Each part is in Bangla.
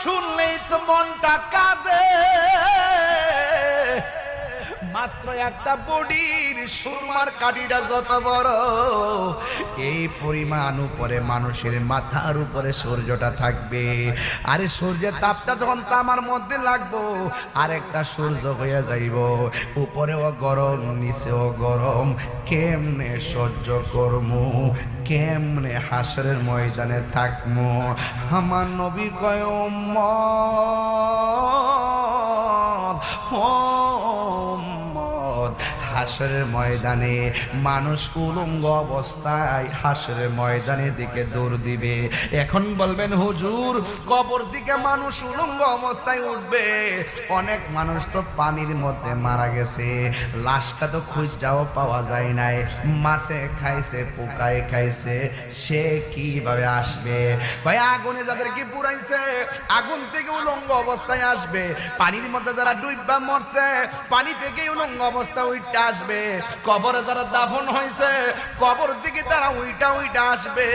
শুনলেই তো মনটা কাঁদে। মাত্র একটা বডির সুরমার কাঠিটা যত বড়, এই পরিমাণ উপরে মানুষের মাথার উপরে সূর্যটা থাকবে। আরে সূর্যের তাপটা যখন তামার মধ্যে লাগবো, আরেকটা সূর্য হয়ে যাইব। উপরেও গরম, নিচেও গরম, কেমনে সহ্য করমু, কেমনে হাসরের ময়দানে থাকমু। আমার নবী কয় হাসরের ময়দানে মানুষ উলঙ্গ অবস্থায় হাসরের ময়দানের দিকে দৌড় দিবে। এখন বলবেন হুজুর, কবর দিকে মানুষ উলঙ্গ অবস্থায় উঠবে? অনেক মানুষ তো পানির মধ্যে মারা গেছে, লাশটা তো খুঁজাও পাওয়া যায় নাই। মাছে খাইছে, পোকায় খাইছে, সে কিভাবে আসবে? ভাই আগুনে যাদেরকে পুরাইছে, আগুন থেকে উলঙ্গ অবস্থায় আসবে। পানির মধ্যে যারা ডুববা মরছে, পানি থেকে উলঙ্গ অবস্থা উঠতে আসবে। কবরে যারা দাফন হয়েছে, কবর থেকে তারা উইটা আসবে।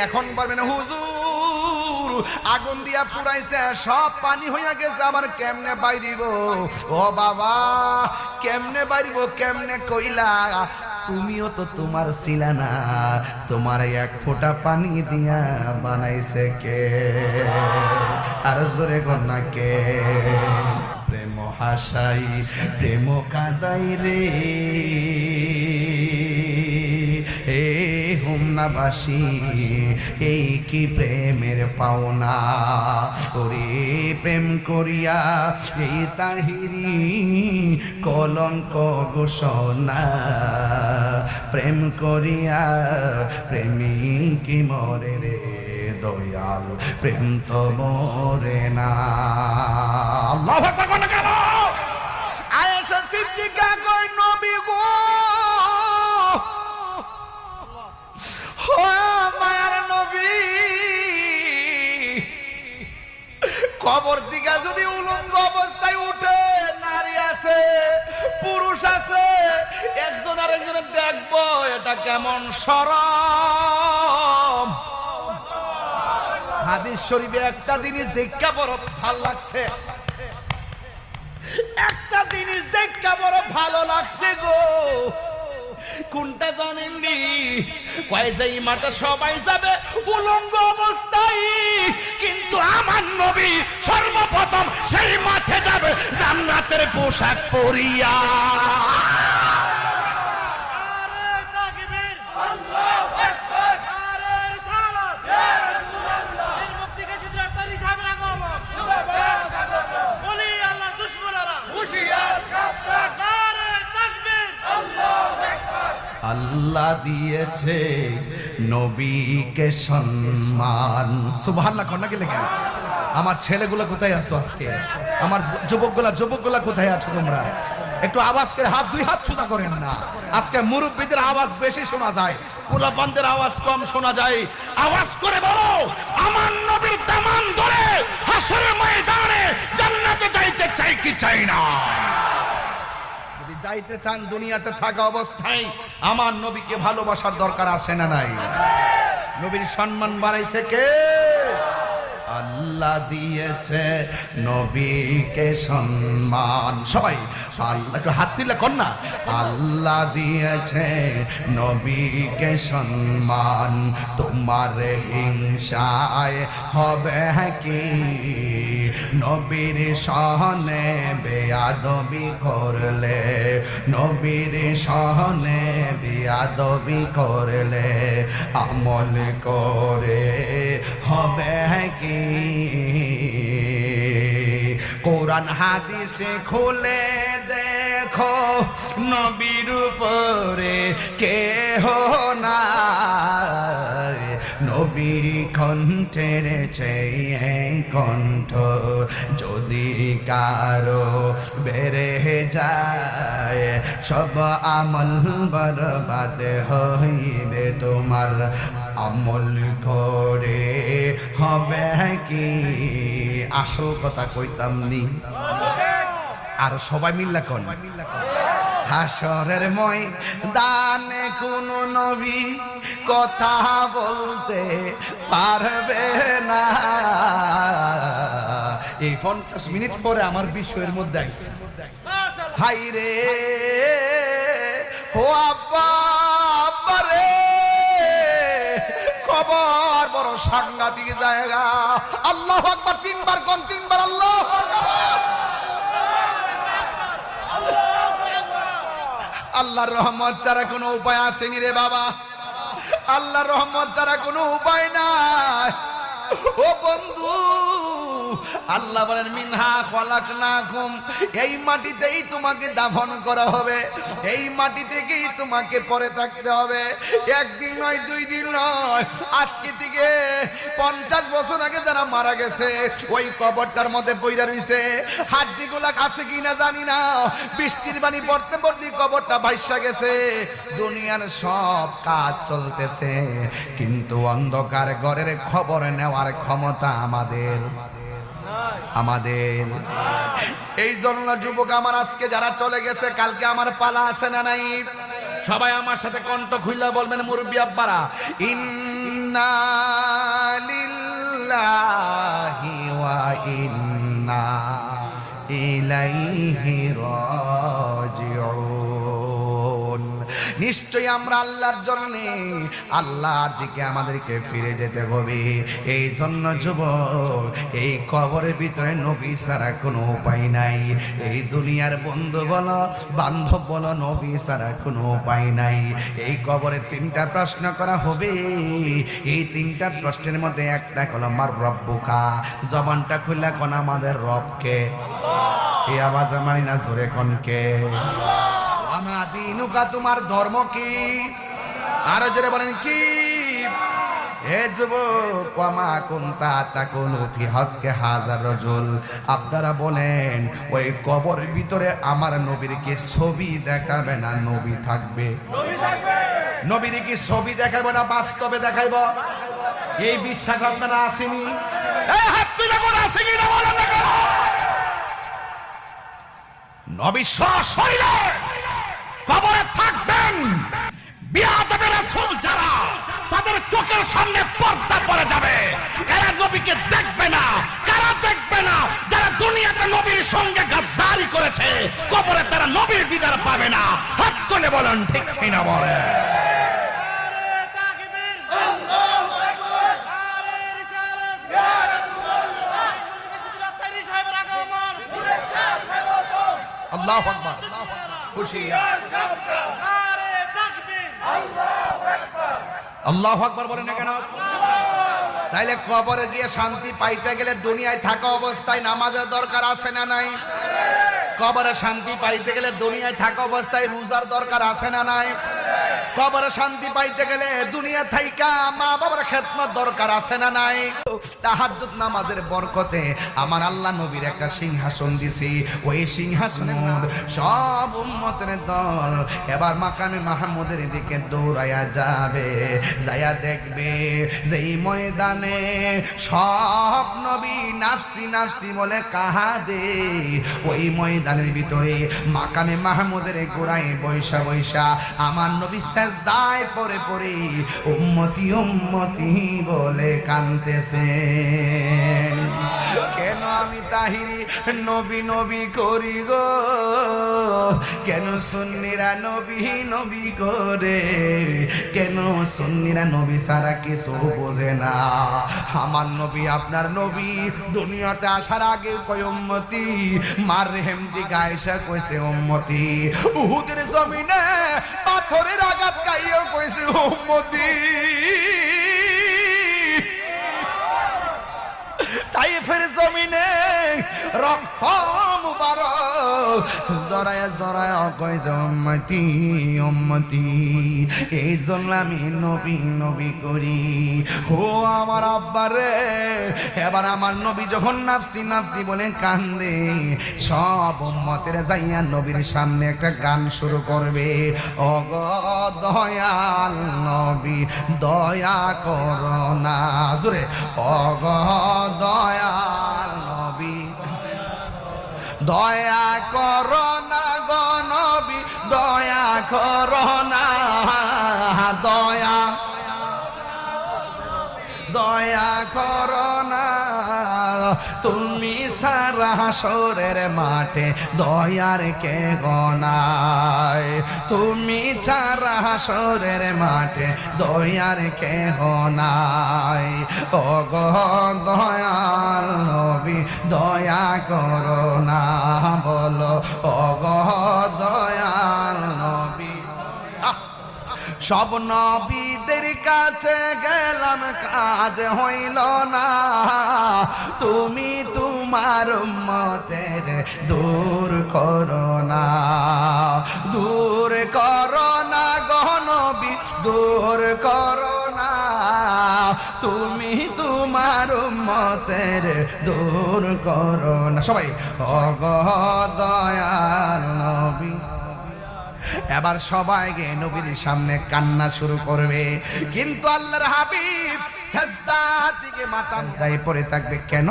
এখন বলবেন হুজুর, আগুন দিয়া পুরাইছে, সব পানি হইয়া গেছে, আবার কেমনে বাইরিব? ও বাবা, কেমনে বাইরিব, কেমনে কইলা? তুমিও তো তোমার ছিলা না, তোমার এক ফোঁটা পানি দিয়া বানাইছে কে? আর জোরে গন্না কে? প্রেম হাসাই প্রেম কাদাই রে, এ হোমনাবাসী, এই কি প্রেমের পাওনা? ওরে প্রেম করিয়া এই তাহিরি কলঙ্ক ঘোষণা, প্রেম করিয়া প্রেমিক মরে রে দয়াল, প্রেম তো মরে না। আল্লাহু আকবার কোন কেন? আয়েশা সিদ্দিকা কই নবী গো, ও মায়ার নবী, কবর দিকে যদি উলঙ্গ অবস্থায় উঠে, নারী আছে, পুরুষ আছে, একজন আরেকজনের দেখবো, এটা কেমন শরম। হাদিস শরীফে একটা জিনিস দেখা বড় ভালো লাগছে, একটা জিনিস দেখা বড় ভালো লাগছে গো। কোনটা জানেননি? কয় যে মাঠে সবাই যাবে উলঙ্গ অবস্থায়, কিন্তু আমার নবী সর্বপ্রথম সেই মাঠে যাবে জান্নাতের পোশাক পরিয়া। আল্লাহ দিয়েছে নবীকে সম্মান। সুবহানাল্লাহ কন্যা গেলে কেন? আমার ছেলেগুলো কোথায় আছো আজকে? আমার যুবকগুলা কোথায় আছো তোমরা? একটু আওয়াজ করে হাত, দুই হাত ছুতা করেন না। আজকে মুরব্বীদের আওয়াজ বেশি শোনা যায়, পোলাপানদের আওয়াজ কম শোনা যায়। আওয়াজ করে বলো, আমার নবীর দামান ধরে হাসরের ময়দানে জান্নাতে যাইতে চাই কি চাই না? যাইতে চান দুনিয়াতে থাকা অবস্থায় আমার নবীকে ভালোবাসার দরকার আছে না নাই? নবীর সম্মান বাড়াইছে কে? আল্লাহ দিয়েছে নবীকে সম্মান। সবাই আল্লাহ একটু হাত দিলে কন্যা। আল্লাহ দিয়েছে নবীকে সম্মান, তোমার হিংসায় হবে কি? নবীর সহনে বেয়াদবি করলে, নবীর সহনে বেয়াদবি করলে, আমল করে হবে কি? কোরআন হাদিসে খুলে দেখো, নবীর উপরে কেহ নাই, নবীর কণ্ঠের চেয়ে কণ্ঠ যদি কারো বেড়ে যায়, সব আমল বরবাদ হইবে তোমার। আমল করে হবে কি? আসল কথা কইতাম নি, আর সবাই মিল্লা কোন হাসরের ময়দানে কোন নবী কথা বলতে পারবে না, এই 50 মিনিট পরে আমার বিষয়ের মধ্যে আইছে। হাই রে ও আব্বা, আব্বা রে, খবর বড় সাংঘাতিক জায়গা। আল্লাহু আকবার, তিনবার কোন, তিনবার আল্লাহু আকবার। আল্লাহর রহমত ছাড়া কোনো উপায় আসেনি রে বাবা, আল্লাহর রহমত ছাড়া কোনো উপায় নাই। ও বন্ধু, আল্লাহ বলেন মিনহা খলাকনাকুম, এই মাটিতেই তোমাকে দাফন করা হবে, এই মাটি থেকেই তোমাকে পরে থাকতে হবে। একদিন নয়, 2 দিন নয়, আজকে থেকে 50 বছর আগে যারা মারা গেছে ওই কবরটার মধ্যে পইরা রইছে। হাড্ডিগুলা আছে কিনা জানি না, বৃষ্টির পানি পড়তে পড়তে কবরটা ভাইসা গেছে। দুনিয়ার সব কাজ চলতেছে, কিন্তু অন্ধকার ঘরের খবর নেওয়ার ক্ষমতা আমাদের। এই জন্য যুবক আমার, আজকে যারা চলে গেছে কালকে আমার পালা আছে না নাই? সবাই আমার সাথে কণ্ঠ খুইলা বলবেন মুরব্বি আব্বারা, ইন্না লিল্লাহি ওয়া ইন্না ইলাইহি রাজিউন। নিশ্চয়ই আমরা আল্লাহর জন্য, আল্লাহর দিকে আমাদেরকে ফিরে যেতে হবে। এই জন্য যুবক, এই কবরের ভিতরে নবী ছাড়া কোনো উপায় নাই। এই দুনিয়ার বন্ধু বলো, বান্ধব বলো, নবী ছাড়া কোনো উপায় নাই। এই কবরে 3টা প্রশ্ন করা হবে। এই 3টা প্রশ্নের মধ্যে একটা হলো মার রব্বুকা, জবানটা খুললা কোন আমাদের রবকে। এই আওয়াজ মানি না, জোরে কোনকে? আমা দিনুকা, তোমার ধর্ম কি? আরো জোরে বলেন কি? হে যুবক, ওয়ামা কুনতা তাকুনু ফি হক্কে হাজার রাজুল, আপনারা বলেন ওই কবরের ভিতরে আমার নবীর কি ছবি দেখাবে না নবী থাকবে? নবীর কি ছবি দেখাবে না বাস্তবে দেখাইব? এই বিশ্বাস আপনারা আসেনি? এই হাত তুলে কোন আসেনি না বলা দেখো। নবী সশরীরে কবরে থাকবেন। বিয়াদবে রাসূল যারা, তাদের চোখের সামনে পর্দা পড়ে যাবে। এরা নবীকে দেখবে না। কারা দেখবে না? যারা দুনিয়াতে নবীর সঙ্গে গাদ্দারি করেছে, কবরে তারা নবীর দিদার পাবে না। হাত তুলে বলেন ঠিক কিনা বলেন? আল্লাহু আকবার, খুশি আল্লাহু আকবার বলেন না কেন? তাইলে কবরে গিয়ে শান্তি পাইতে গেলে দুনিয়ায় থাকা অবস্থায় নামাজের দরকার আছে না নাই? কবরে শান্তি পাইতে গেলে দুনিয়ায় থাকা অবস্থায় রোজার দরকার আছে না নাই? কবরে শান্তি পাইতে গেলে দুনিয়া থাইকা মা বাবার খেদমত দরকার আছে না নাই? তাহাজ্জুদ নামাজের বরকতে আমার আল্লাহ নবীর একটা সিংহাসন দিছি। ওই সিংহাসনের সব উম্মতের দল এবার মাকামে মাহমুদের দিকে দৌড়ায়া যাবে। যায়া দেখবে যে এই ময়দানে সব নবী নাফসি নাফসি বলে কাহাদে। ওই ময়দানের ভিতরে মাকামে মাহমুদের গোড়ায় বৈশা বৈশা আমার নবী সেজদায় পড়ে পড়ে উম্মতি উম্মতি বলে কাঁদতেছেন। কেন আমি তাহিরি নবী নবী করি গো? কেন সুন্নিরা নবী নবী করে? কেন সুন্নিরা নবী ছাড়া কিছু বোঝে না? আমার নবী আপনার নবী দুনিয়াতে আসার আগে কয় উম্মতি, মার রেহেমতি গায়সা কইছে উম্মতি, উহুদের জমিনে পাথরের আঘাত খাইও কইছে উম্মতি, তাইফের জমিনে রক্ত মুবারক জরায়া জরায়া কইছে উম্মতি উম্মতি। এই জন্য আমি নবী নবী করি। ও আমার আব্বারে, এবার আমার নবী যখন নাফসি নাফসি বলে কান্দে, সব উম্মতের যাইয়া নবীর সামনে একটা গান শুরু করবে। ও গো দয়াল নবী দয়া করো না, জোরে ও গো দয়াল নবী দয়া করো না গো নবী দয়া করো না, দয়া দয়া করো না, তুমি সারা হাসরের মাঠে দয়ার কে গনায়, তুমি ছাড়া হাসরের মাঠে দয়ার কে গনায়। ও গো দয়াল নবী দয়া করো না, বলো ও গো দয়াল নবী। সব নবীদের কাছে গেলাম কাজ হইল না, তুমি তোমার উম্মতের দূর করো না, দূর করো না গো নবী, দূর করো না, তুমি তোমার উম্মতের দূর করো না। সবাই ও গো দয়াল নবী। এবার সবাই গিয়ে নবীর সামনে কান্না শুরু করবে, কিন্তু আল্লাহর হাবিব সাজদা দিকে মাথা দায় পড়ে থাকবে। কেন?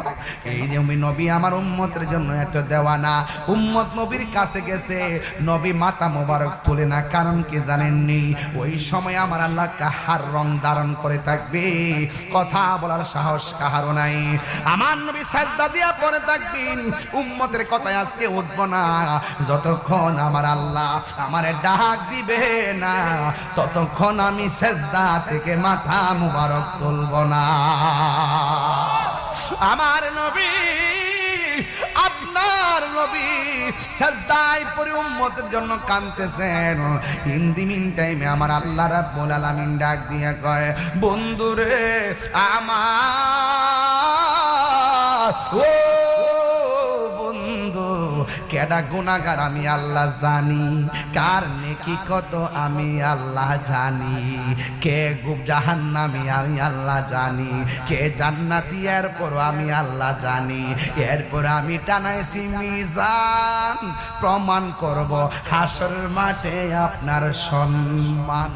এই নবী আমার উম্মতের জন্য এত দেওয়ানা। উম্মত নবীর কাছে গেছে, নবী মাথা মোবারক তুলে না। কারণ কি জানেননি? ওই সময় আমার আল্লাহ কাহার রং ধারণ করে থাকবে, কথা বলার সাহস কাহারও নাই। আমার নবী সাজদা দিয়া পড়ে থাকবেন, উম্মতের কথায় আজকে উঠব না যতক্ষণ আমার আল্লাহ আমারে ডাক দিবে না, ততক্ষণ আমি সাজদা থেকে মাথা মোবারক তুলব না। আমার নবী, আপনার নবী সাজদায় পড়ে উম্মতের জন্য কাঁদতেছেন। হিন্দি মিন টাইমে আমার আল্লাহ রাব্বুল আলামিন ডাক দিয়া কয়, বন্ধুরে আমার, ও বন্ধু, কেডা গুনাহগার আমি আল্লাহ জানি, কার নেকি কত আমি আল্লাহ জানি, কে জাহান্নামী আমি আল্লাহ জানি, কে জান্নাতি এরপর আমি আল্লাহ জানি। এরপর আমি টানাইছি মিজান, প্রমাণ করব হাসরের মাঠে আপনার সম্মান।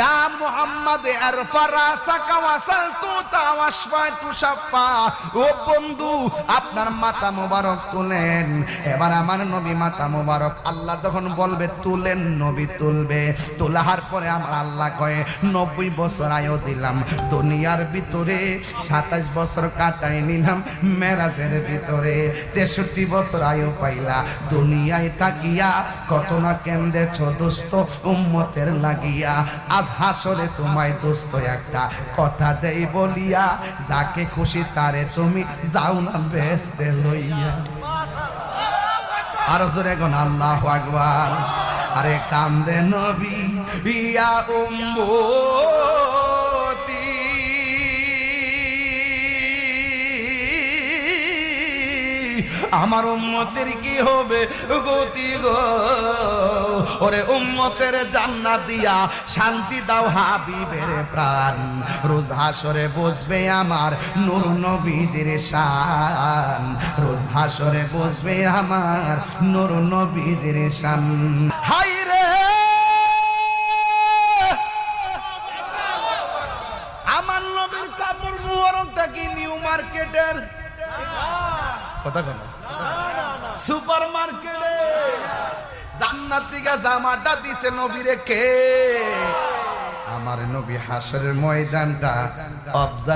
ইয়া মুহাম্মদ আরফা রাসাকা ওয়াসালতু তাওয়াশফাতু শাফা। ও বন্ধু, আপনার মাথা মোবারক তুলেন। এবার আমার নবী মাথা মোবারক আল্লাহ যখন বলবে তুলেন, নবী তুলবে। তোলার পরে আমার আল্লাহ কয়ে 90 বছর আয়ু দিলাম দুনিয়ার ভিতরে, 27 বছর কাটাই নিলাম মেরাজের ভিতরে, 63 বছর আয়ু পাইলা দুনিয়ায় তাকিয়া, কত না কেন্দেছ দোস্ত উম্মতের লাগিয়া। আজ হাসরে তোমায় দোস্ত একটা কথা দেই বলিয়া, যাকে খুশি তারে তুমি যাও না বেহেশতে লইয়া। আর জোরে গণ আল্লাহু আকবার। আরে কান্দে নবী ইয়া উম্মতি, আমার উম্মতের কি হবে গতি গো, ওরে উম্মতের জান্নাত দিয়া শান্তি দাও হাবিবের প্রাণ। রোজ হাসরে বসবে আমার নূর নবীজির শান, রোজ হাসরে বসবে আমার নূর নবীজির শান। হাই রে আমার নবীর কাপড় মুবারকটা কি নিউ মার্কেটের কথা কেন, সুপার মার্কেটে জান্নাত থেকে জামাটা দিছে নবীরে কে? আমার নবী হাসরের ময়দানটা